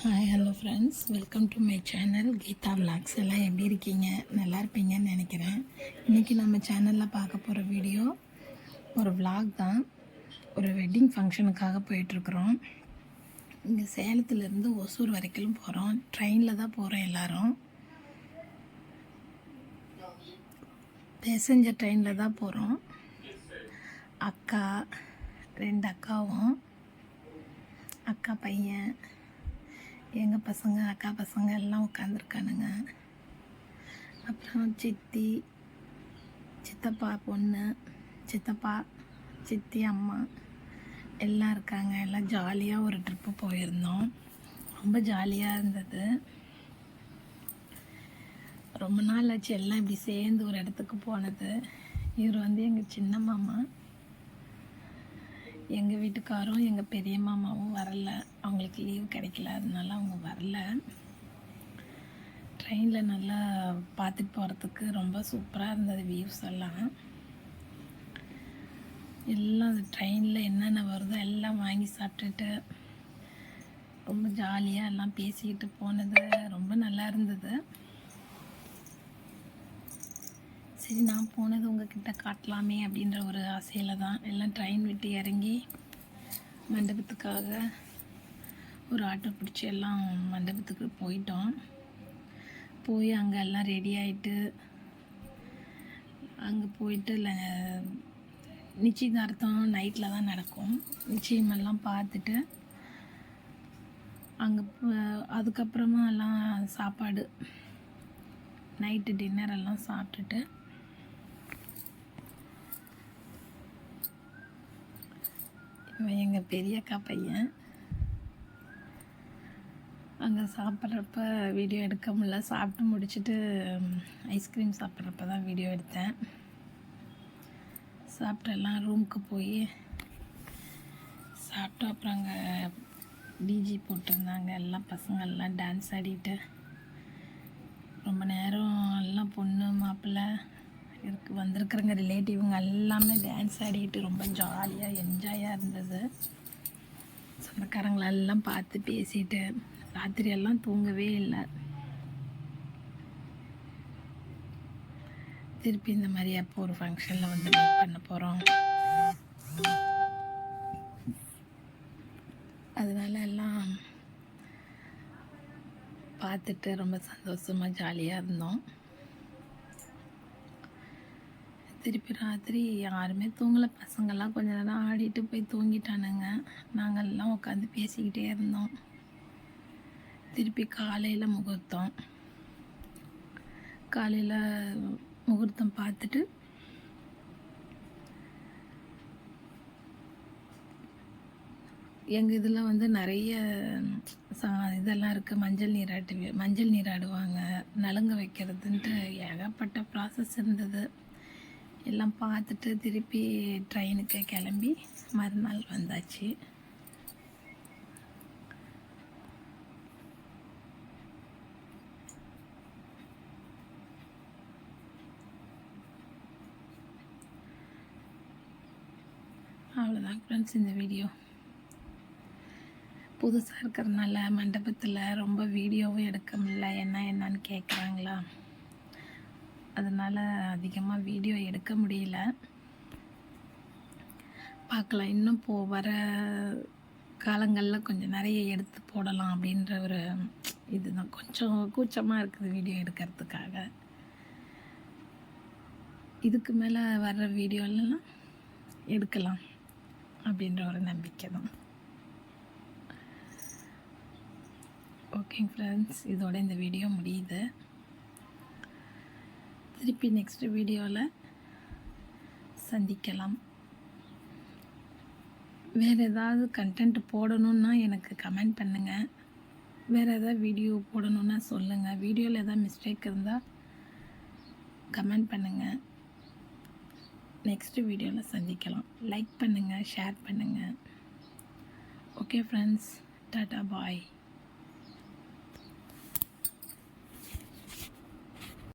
Hi hello friends, welcome to my channel Geetha vlogs. எல்லாம் எப்படி இருக்கீங்க? நல்லா இருப்பீங்கன்னு நினைக்கிறேன். இன்றைக்கி நம்ம சேனலில் பார்க்க போகிற வீடியோ ஒரு விலாக் தான். ஒரு வெட்டிங் ஃபங்க்ஷனுக்காக போயிட்டுருக்குறோம். இங்கே சேலத்துலேருந்து ஒசூர் வரைக்கும் போகிறோம். ட்ரெயினில் தான் போகிறோம். எல்லோரும் பேசஞ்சர் ட்ரெயினில் தான் போகிறோம். அக்கா, 2 அக்காவும், அக்கா பையன், எங்கள் பசங்க, அக்கா பசங்க எல்லாம் உட்காந்துருக்கானுங்க. அப்புறம் சித்தி, சித்தப்பா பொண்ணு, சித்தப்பா, சித்தி அம்மா எல்லாம் இருக்காங்க. எல்லாம் ஜாலியாக ஒரு ட்ரிப்பு போயிருந்தோம். ரொம்ப ஜாலியாக இருந்தது. ரொம்ப நாள் ஆச்சு எல்லாம் இப்படி சேர்ந்து ஒரு இடத்துக்கு போனது. இவர் வந்து எங்கள் சின்ன மாமா, எங்கள் வீட்டுக்காரும் எங்கள் பெரிய மாமாவும் வரல. அவங்களுக்கு லீவு கிடைக்கல, அதனால அவங்க வரல. ட்ரெயினில் நல்லா பார்த்துட்டு போகிறதுக்கு ரொம்ப சூப்பராக இருந்தது. வியூஸ் எல்லாம் அந்த ட்ரெயினில் என்னென்ன வருதோ எல்லாம் வாங்கி சாப்பிட்டுட்டு ரொம்ப ஜாலியாக எல்லாம் பேசிக்கிட்டு போனது ரொம்ப நல்லா இருந்தது. சரி, நான் போனது உங்ககிட்ட காட்டலாமே அப்படின்ற ஒரு ஆசையில் தான் எல்லாம் ட்ரெயின் விட்டு இறங்கி மண்டபத்துக்காக ஒரு ஆட்டோ பிடிச்சி எல்லாம் மண்டபத்துக்கு போயிட்டோம். போய் அங்கே எல்லாம் ரெடி ஆகிட்டு அங்கே போயிட்டு நிச்சயதார்த்தம் நைட்டில் தான் நடக்கும். நிச்சயமெல்லாம் பார்த்துட்டு அங்கே அதுக்கப்புறமா எல்லாம் சாப்பாடு நைட்டு டின்னர் எல்லாம் சாப்பிட்டுட்டு எங்கள் பெரியக்கா பையன் அங்கே சாப்பிட்றப்ப வீடியோ எடுக்க முடியல. சாப்பிட்டு முடிச்சுட்டு ஐஸ்கிரீம் சாப்பிட்றப்ப தான் வீடியோ எடுத்தேன். சாப்பிட்டு எல்லாம் ரூமுக்கு போய் சாப்பிட்டு அப்புறம் அங்கே டிஜி போட்டிருந்தாங்க. எல்லாம் பசங்கள்லாம் டான்ஸ் ஆடிட்டு ரொம்ப நேரம் எல்லாம் பொண்ணு மாப்பிள்ளை வந்திருக்கிறவங்க ரிலேட்டிவ்ங்க எல்லாமே டான்ஸ் ஆடிட்டு ரொம்ப ஜாலியாக என்ஜாயாக இருந்தது. சொந்தக்காரங்களெல்லாம் பார்த்து பேசிட்டு ராத்திரியெல்லாம் தூங்கவே இல்லை. திருப்பி இந்த மாதிரி அப்போ ஒரு ஃபங்க்ஷனில் வந்து மீட் பண்ண போகிறோம். அதனால எல்லாம் பார்த்துட்டு ரொம்ப சந்தோஷமாக ஜாலியாக இருந்தோம். திருப்பி ராத்திரி யாருமே தூங்கலை. பசங்கள்லாம் கொஞ்ச நேரம் ஆடிட்டு போய் தூங்கிட்டானுங்க. நாங்கள் எல்லாம் உட்காந்து பேசிக்கிட்டே இருந்தோம். திருப்பி காலையில் முகூர்த்தம். காலையில் முகூர்த்தம் பார்த்துட்டு எங்கள் இதில் வந்து நிறைய இதெல்லாம் இருக்குது. மஞ்சள் நீராடுவாங்க, நலுங்க வைக்கிறதுன்ட்டு ஏகப்பட்ட ப்ராசஸ் இருந்தது. எல்லாம் பார்த்துட்டு திருப்பி ட்ரெயினுக்கு கிளம்பி மறுநாள் வந்தாச்சு. அவ்வளோதான் ஃப்ரெண்ட்ஸ் இந்த வீடியோ. புதுசாக இருக்கிறதுனால மண்டபத்தில் ரொம்ப வீடியோவும் எடுக்க முடியல. என்னன்னு கேட்குறாங்களா, அதனால் அதிகமாக வீடியோ எடுக்க முடியல. பார்க்கலாம், இன்னும் வர காலங்களில் கொஞ்சம் நிறைய எடுத்து போடலாம் அப்படின்ற ஒரு இதுதான். கொஞ்சம் கூச்சமாக இருக்குது வீடியோ எடுக்கிறதுக்காக. இதுக்கு மேலே வர்ற வீடியோலாம் எடுக்கலாம் அப்படின்ற ஒரு நம்பிக்கை தான். ஓகேங்க ஃப்ரெண்ட்ஸ், இதோட இந்த வீடியோ முடியுது. திருப்பி நெக்ஸ்ட் வீடியோவில் சந்திக்கலாம். வேறு ஏதாவது கண்டென்ட் போடணுன்னா எனக்கு கமெண்ட் பண்ணுங்கள். வேறு ஏதாவது வீடியோ போடணுன்னா சொல்லுங்கள். வீடியோவில் ஏதாவது மிஸ்டேக் இருந்தால் கமெண்ட் பண்ணுங்கள். நெக்ஸ்ட் வீடியோவில் சந்திக்கலாம். லைக் பண்ணுங்கள், ஷேர் பண்ணுங்கள். ஓகே ஃப்ரெண்ட்ஸ், டாட்டா பாய்.